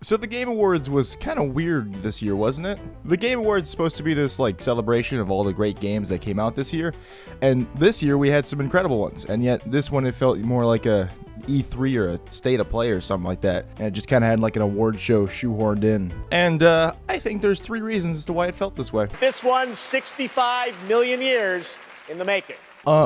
So the Game Awards was kind of weird this year, wasn't it? The Game Awards is supposed to be this like celebration of all the great games that came out this year, and this year we had some incredible ones, and yet this one it felt more like a E3 or a State of Play or something like that, and it just kind of had like an award show shoehorned in. And I think there's 3 reasons as to why it felt this way. This one's 65 million years in the making.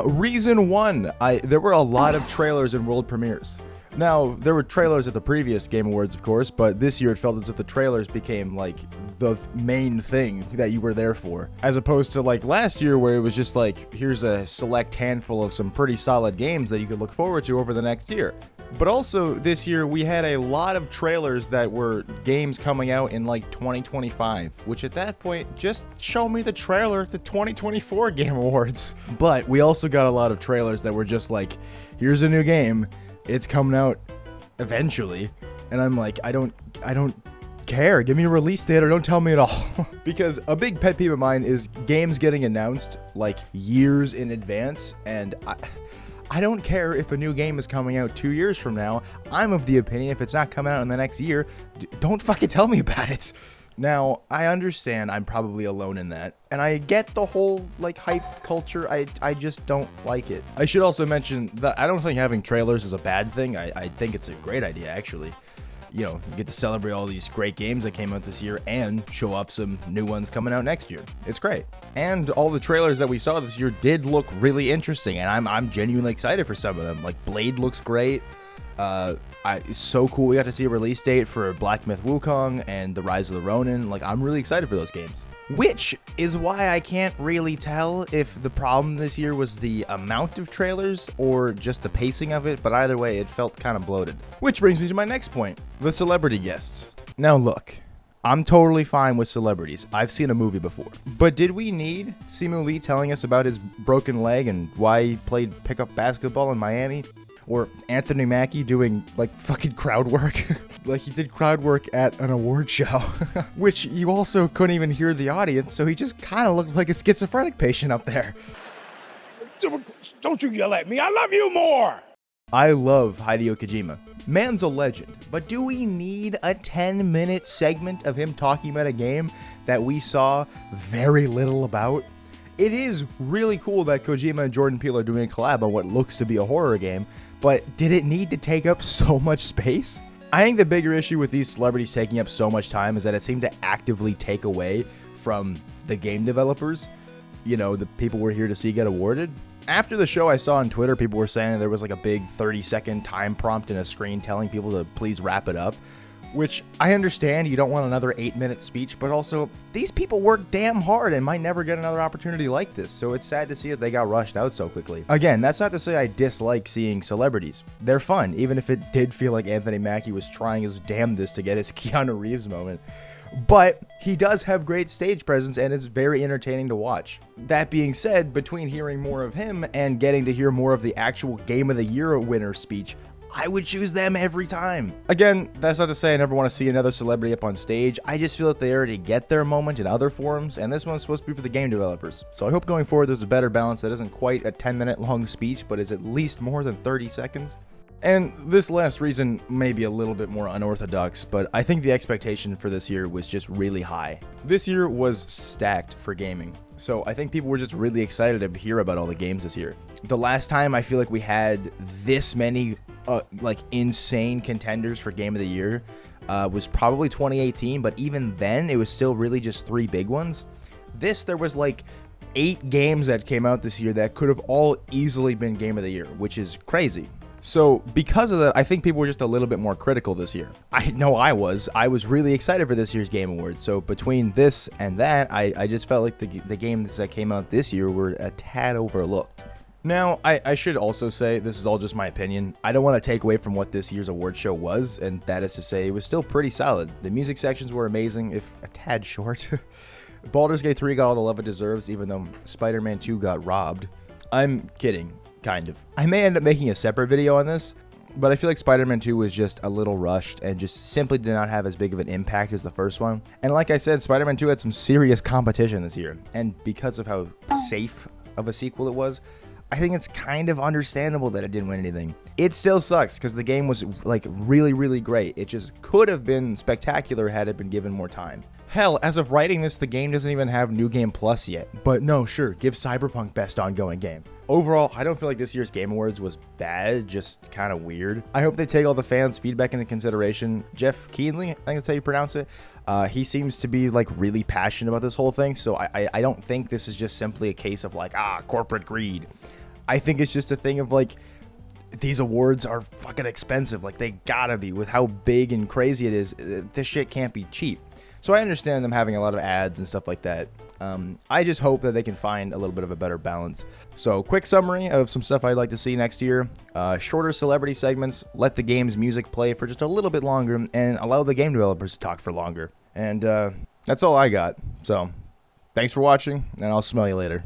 Reason 1, there were a lot of trailers and world premieres. Now, there were trailers at the previous Game Awards, of course, but this year it felt as if the trailers became, like, the main thing that you were there for. As opposed to, like, last year where it was just like, here's a select handful of some pretty solid games that you could look forward to over the next year. But also, this year, we had a lot of trailers that were games coming out in, like, 2025, which at that point, just show me the trailer at the 2024 Game Awards. But we also got a lot of trailers that were just like, here's a new game, it's coming out eventually, and I'm like, I don't care. Give me a release date or don't tell me at all. Because a big pet peeve of mine is games getting announced like years in advance, and I don't care if a new game is coming out 2 years from now. I'm of the opinion if it's not coming out in the next year, don't fucking tell me about it. Now, I understand I'm probably alone in that, and I get the whole, like, hype culture. I just don't like it. I should also mention that I don't think having trailers is a bad thing. I think it's a great idea, actually. You know, you get to celebrate all these great games that came out this year and show off some new ones coming out next year. It's great. And all the trailers that we saw this year did look really interesting, and I'm genuinely excited for some of them. Like, Blade looks great. It's so cool. We got to see a release date for Black Myth Wukong and The Rise of the Ronin. Like, I'm really excited for those games. Which is why I can't really tell if the problem this year was the amount of trailers or just the pacing of it, but either way, it felt kind of bloated. Which brings me to my next point, the celebrity guests. Now look, I'm totally fine with celebrities. I've seen a movie before. But did we need Simu Lee telling us about his broken leg and why he played pickup basketball in Miami? Or Anthony Mackie doing, like, fucking crowd work. Like, he did crowd work at an award show. Which you also couldn't even hear the audience, so he just kind of looked like a schizophrenic patient up there. Don't you yell at me. I love you more. I love Hideo Kojima. Man's a legend. But do we need a 10-minute segment of him talking about a game that we saw very little about? It is really cool that Kojima and Jordan Peele are doing a collab on what looks to be a horror game, but did it need to take up so much space? I think the bigger issue with these celebrities taking up so much time is that it seemed to actively take away from the game developers, you know, the people we're here to see get awarded. After the show, I saw on Twitter, people were saying there was like a big 30-second time prompt in a screen telling people to please wrap it up. Which, I understand you don't want another 8-minute speech, but also, these people work damn hard and might never get another opportunity like this, so it's sad to see that they got rushed out so quickly. Again, that's not to say I dislike seeing celebrities. They're fun, even if it did feel like Anthony Mackie was trying his damnedest to get his Keanu Reeves moment. But he does have great stage presence and is very entertaining to watch. That being said, between hearing more of him and getting to hear more of the actual Game of the Year winner speech, I would choose them every time. Again, that's not to say I never want to see another celebrity up on stage. I just feel that they already get their moment in other forums, and this one's supposed to be for the game developers. So I hope going forward there's a better balance that isn't quite a 10-minute long speech, but is at least more than 30 seconds. And this last reason may be a little bit more unorthodox, but I think the expectation for this year was just really high. This year was stacked for gaming, so I think people were just really excited to hear about all the games this year. The last time I feel like we had this many like insane contenders for Game of the Year was probably 2018, but even then it was still really just 3 big ones. There was like 8 games that came out this year that could have all easily been Game of the Year, which is crazy. So because of that, I think people were just a little bit more critical this year. I know I was really excited for this year's Game Awards. So between this and that, I just felt like the games that came out this year were a tad overlooked. Now, I should also say, this is all just my opinion. I don't want to take away from what this year's award show was, and that is to say, it was still pretty solid. The music sections were amazing, if a tad short. Baldur's Gate 3 got all the love it deserves, even though Spider-Man 2 got robbed. I'm kidding, kind of. I may end up making a separate video on this, but I feel like Spider-Man 2 was just a little rushed and just simply did not have as big of an impact as the first one. And like I said, Spider-Man 2 had some serious competition this year, and because of how safe of a sequel it was, I think it's kind of understandable that it didn't win anything. It still sucks because the game was like really, really great. It just could have been spectacular had it been given more time. Hell, as of writing this, the game doesn't even have New Game Plus yet. But no, sure, give Cyberpunk best ongoing game. Overall, I don't feel like this year's Game Awards was bad, just kind of weird. I hope they take all the fans' feedback into consideration. Jeff Keighley, I think that's how you pronounce it. He seems to be like really passionate about this whole thing, so I don't think this is just simply a case of like, corporate greed. I think it's just a thing of like, these awards are fucking expensive. Like, they gotta be. With how big and crazy it is, this shit can't be cheap. So I understand them having a lot of ads and stuff like that. I just hope that they can find a little bit of a better balance. So quick summary of some stuff I'd like to see next year. Shorter celebrity segments, let the game's music play for just a little bit longer, and allow the game developers to talk for longer. And that's all I got. So thanks for watching, and I'll smell you later.